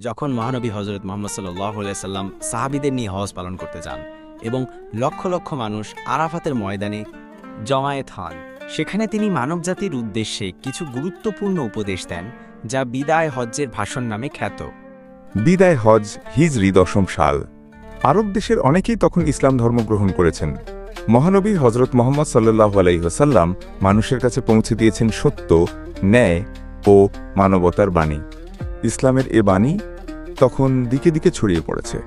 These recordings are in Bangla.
যখন মহানবী হজরত মোহাম্মদ সাল্লাল্লাহু আলাইহি সাল্লাম সাহাবীদের নিয়ে হজ পালন করতে যান এবং লক্ষ লক্ষ মানুষ আরাফাতের ময়দানে জমায়েত হন, সেখানে তিনি মানবজাতির উদ্দেশ্যে কিছু গুরুত্বপূর্ণ উপদেশ দেন, যা বিদায় হজ্জের ভাষণ নামে খ্যাত। বিদায় হজ হিজরি 10ম সাল। আরব দেশের অনেকেই তখন ইসলাম ধর্ম গ্রহণ করেছেন। মহানবী হজরত মোহাম্মদ সাল্লাল্লাহু আলাইহি ওয়াসাল্লাম মানুষের কাছে পৌঁছে দিয়েছেন সত্য, ন্যায় ও মানবতার বাণী। ইসলামের এ বাণী তখন দিকে দিকে ছড়িয়ে পড়েছে।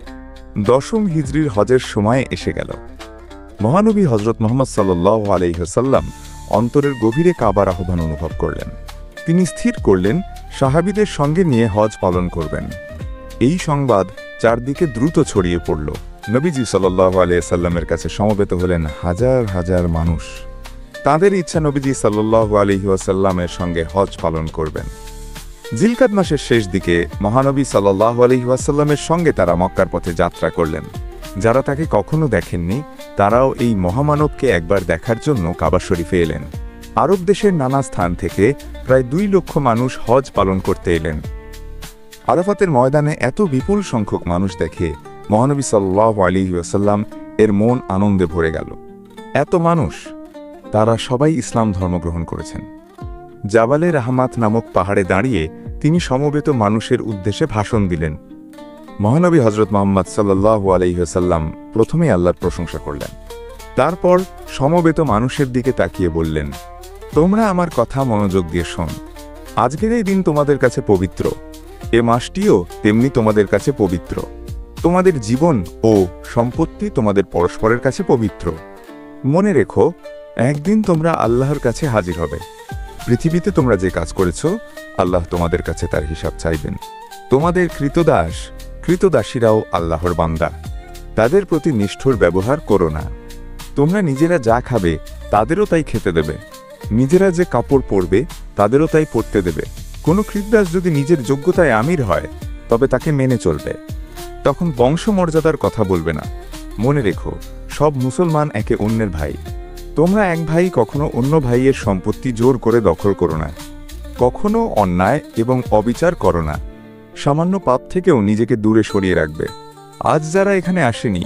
10ম হিজরির হজের সময় এসে গেল। মহানবী হজরত মোহাম্মদ সাল্লাল্লাহু আলাইহি ওয়াসাল্লাম অন্তরের গভীরে কাবার আহ্বান অনুভব করলেন। তিনি স্থির করলেন সাহাবীদের সঙ্গে নিয়ে হজ পালন করবেন। এই সংবাদ চারদিকে দ্রুত ছড়িয়ে পড়ল। নবীজি সাল্লাল্লাহু আলাইহি ওয়াসাল্লামের কাছে সমবেত হলেন হাজার হাজার মানুষ। তাদের ইচ্ছা নবীজি সাল্লাল্লাহু আলাইহি ওয়াসাল্লামের সঙ্গে হজ পালন করবেন। জিলকাদ মাসের শেষ দিকে মহানবী সাল্লাল্লাহু আলাইহি ওয়াসাল্লামের সঙ্গে তারা মক্কার পথে যাত্রা করলেন। যারা তাকে কখনো দেখেননি তারাও এই মহামানবকে একবার দেখার জন্য কাবা শরীফে এলেন। আরব দেশের নানা স্থান থেকে প্রায় 2 লক্ষ মানুষ হজ পালন করতে এলেন। আরাফাতের ময়দানে এত বিপুল সংখ্যক মানুষ দেখে মহানবী সাল্লাল্লাহু আলাইহি ওয়াসাল্লাম এর মন আনন্দে ভরে গেল। এত মানুষ, তারা সবাই ইসলাম ধর্ম গ্রহণ করেছেন। জাবালে রাহমাত নামক পাহাড়ে দাঁড়িয়ে তিনি সমবেত মানুষের উদ্দেশ্যে ভাষণ দিলেন। মহানবী হজরত মুহাম্মদ সাল্লাল্লাহু আলাইহি ওয়াসাল্লাম প্রথমে আল্লাহর প্রশংসা করলেন। তারপর সমবেত মানুষের দিকে তাকিয়ে বললেন, তোমরা আমার কথা মনোযোগ দিয়ে শোন। আজকের এই দিন তোমাদের কাছে পবিত্র। এ মাসটিও তেমনি তোমাদের কাছে পবিত্র। তোমাদের জীবন ও সম্পত্তি তোমাদের পরস্পরের কাছে পবিত্র। মনে রেখো, একদিন তোমরা আল্লাহর কাছে হাজির হবে। পৃথিবীতে তোমরা যে কাজ করেছ, আল্লাহ তোমাদের কাছে তার হিসাব চাইবেন। তোমাদের কৃতদাসীরাও আল্লাহর বান্দা। তাদের প্রতি নিষ্ঠুর ব্যবহার করো না। তোমরা নিজেরা যা খাবে তাদেরও তাই খেতে দেবে। নিজেরা যে কাপড় পরবে তাদেরও তাই পরতে দেবে। কোনো কৃতদাস যদি নিজের যোগ্যতায় আমির হয় তবে তাকে মেনে চলবে। তখন বংশমর্যাদার কথা বলবে না। মনে রেখো, সব মুসলমান একে অন্যের ভাই। তোমরা এক ভাই কখনো অন্য ভাইয়ের সম্পত্তি জোর করে দখল করো না। কখনো অন্যায় এবং অবিচার করো না। সামান্য পাপ থেকেও নিজেকে দূরে সরিয়ে রাখবে। আজ যারা এখানে আসেনি,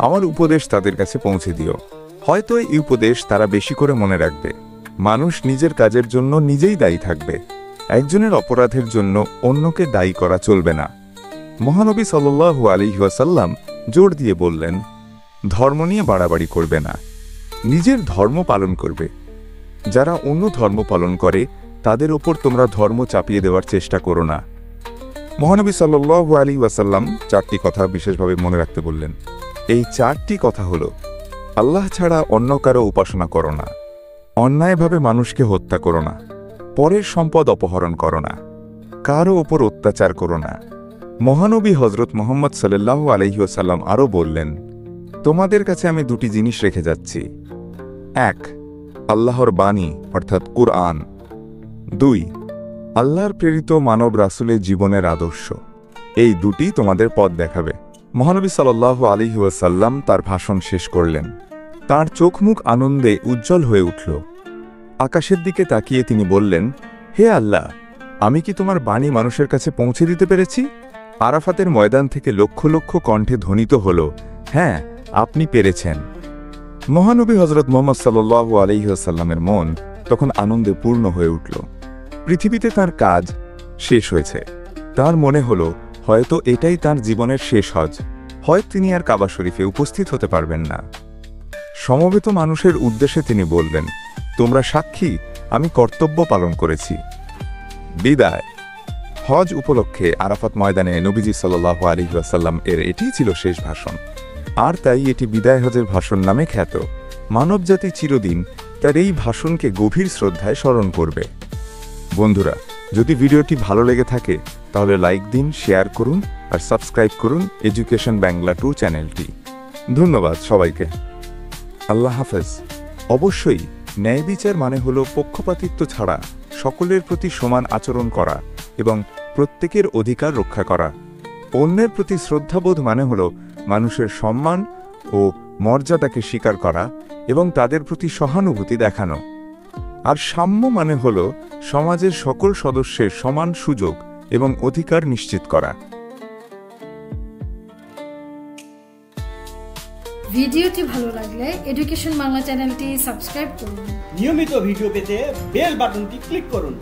আমার উপদেশ তাদের কাছে পৌঁছে দিও। হয়তো এই উপদেশ তারা বেশি করে মনে রাখবে। মানুষ নিজের কাজের জন্য নিজেই দায়ী থাকবে। একজনের অপরাধের জন্য অন্যকে দায়ী করা চলবে না। মহানবী সাল্লাল্লাহু আলাইহি ওয়াসাল্লাম জোর দিয়ে বললেন, ধর্ম নিয়ে বাড়াবাড়ি করবে না, নিজের ধর্ম পালন করবে। যারা অন্য ধর্ম পালন করে তাদের ওপর তোমরা ধর্ম চাপিয়ে দেওয়ার চেষ্টা করো না। মহানবী সাল্লাল্লাহু আলাইহি ওয়াসাল্লাম 4টি কথা বিশেষভাবে মনে রাখতে বললেন। এই 4টি কথা হলো, আল্লাহ ছাড়া অন্য কারো উপাসনা করো না, অন্যায়ভাবে মানুষকে হত্যা করো না, পরের সম্পদ অপহরণ করো না, কারো ওপর অত্যাচার করো না। মহানবী হজরত মুহাম্মদ সাল্লাল্লাহু আলাইহি ওয়াসাল্লাম আরও বললেন, তোমাদের কাছে আমি 2টি জিনিস রেখে যাচ্ছি। 1, আল্লাহর বাণী অর্থাৎ কুরআন। 2, আল্লাহর প্রেরিত মানব রাসূলের জীবনের আদর্শ। এই 2টি তোমাদের পথ দেখাবে। মহানবী সাল্লাল্লাহু আলাইহি ওয়াসাল্লাম তার ভাষণ শেষ করলেন। তার চোখ মুখ আনন্দে উজ্জ্বল হয়ে উঠল। আকাশের দিকে তাকিয়ে তিনি বললেন, হে আল্লাহ, আমি কি তোমার বাণী মানুষের কাছে পৌঁছে দিতে পেরেছি? আরাফাতের ময়দান থেকে লক্ষ লক্ষ কণ্ঠে ধ্বনিত হল, হ্যাঁ, আপনি পেরেছেন। মহানবী হজরত মুহাম্মদ সাল্লাল্লাহু আলাইহি ওয়াসাল্লামের মন তখন আনন্দে পূর্ণ হয়ে উঠল। পৃথিবীতে তার কাজ শেষ হয়েছে। তার মনে হল হয়তো এটাই তার জীবনের শেষ হজ। হয়তো তিনি আর কাবা শরীফে উপস্থিত হতে পারবেন না। সমবেত মানুষের উদ্দেশ্যে তিনি বললেন, তোমরা সাক্ষী, আমি কর্তব্য পালন করেছি। বিদায় হজ উপলক্ষে আরাফাত ময়দানে নবীজি সাল্লাল্লাহু আলাইহি ওয়াসাল্লাম এর এটিই ছিল শেষ ভাষণ। আর তাই এটি বিদায় হজের ভাষণ নামে খ্যাত। মানবজাতি চিরদিন তার এই ভাষণকে গভীর শ্রদ্ধায় স্মরণ করবে। বন্ধুরা, যদি ভিডিওটি ভালো লেগে থাকে তাহলে লাইক দিন, শেয়ার করুন আর সাবস্ক্রাইব করুন এডুকেশন বাংলা 2 চ্যানেলটি। ধন্যবাদ সবাইকে। আল্লাহ হাফেজ। অবশ্যই ন্যায় বিচার মানে হল পক্ষপাতিত্ব ছাড়া সকলের প্রতি সমান আচরণ করা এবং প্রত্যেকের অধিকার রক্ষা করা। অন্যের প্রতি শ্রদ্ধাবোধ মানে হল মানুষের সম্মান ও মর্যাদাকে স্বীকার করা এবং তাদের প্রতি সহানুভূতি দেখানো। আর সাম্য মানে হল সমাজের সকল সদস্যের সমান সুযোগ এবং অধিকার নিশ্চিত করা। ভিডিওটি ভালো লাগলে এডুকেশন বাংলা চ্যানেলটি সাবস্ক্রাইব করুন। নিয়মিত ভিডিও পেতে বেল বাটনটি ক্লিক করুন।